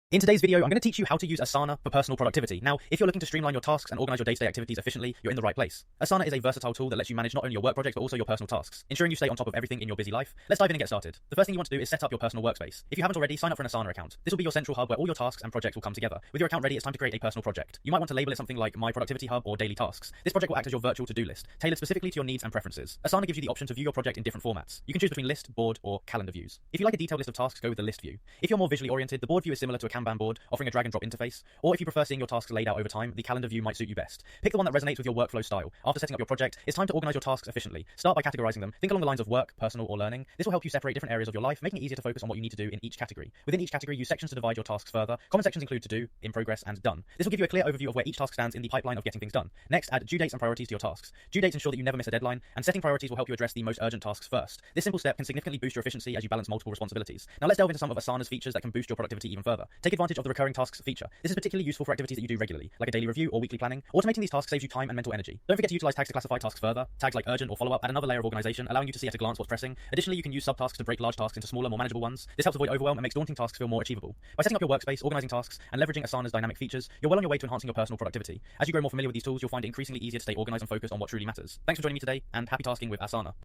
In today's video, I'm going to teach you how to use Asana for personal productivity. Now, if you're looking to streamline your tasks and organize your day-to-day activities efficiently, you're in the right place. Asana is a versatile tool that lets you manage not only your work projects, but also your personal tasks, ensuring you stay on top of everything in your busy life. Let's dive in and get started. The first thing you want to do is set up your personal workspace. If you haven't already, sign up for an Asana account. This will be your central hub where all your tasks and projects will come together. With your account ready, it's time to create a personal project. You might want to label it something like My Productivity Hub or Daily Tasks. This project will act as your virtual to-do list, tailored specifically to your needs and preferences. Asana gives you the option to view your project in different formats. You can choose between list, board, or calendar views. If you like a detailed list of tasks, go with the list view. If you're more visually oriented, the board view is similar to a Kanban board, offering a drag and drop interface. Or if you prefer seeing your tasks laid out over time, the calendar view might suit you best. Pick the one that resonates with your workflow style. After setting up your project, it's time to organize your tasks efficiently. Start by categorizing them. Think along the lines of work, personal, or learning. This will help you separate different areas of your life, making it easier to focus on what you need to do in each category. Within each category, use sections to divide your tasks further. Common sections include to do, in progress, and done. This will give you a clear overview of where each task stands in the pipeline of getting things done. Next, add due dates and priorities to your tasks. Due dates ensure that you never miss a deadline, and setting priorities will help you address the most urgent tasks first. This simple step can significantly boost your efficiency as you balance multiple responsibilities. Now let's delve into some of Asana's features that can boost your productivity even further. Take advantage of the recurring tasks feature. This is particularly useful for activities that you do regularly, like a daily review or weekly planning. Automating these tasks saves you time and mental energy. Don't forget to utilize tags to classify tasks further. Tags like urgent or follow-up add another layer of organization, allowing you to see at a glance what's pressing. Additionally, you can use subtasks to break large tasks into smaller, more manageable ones. This helps avoid overwhelm and makes daunting tasks feel more achievable. By setting up your workspace, organizing tasks, and leveraging Asana's dynamic features, you're well on your way to enhancing your personal productivity. As you grow more familiar with these tools, you'll find it increasingly easier to stay organized and focused on what truly matters. Thanks for joining me today, and happy tasking with Asana.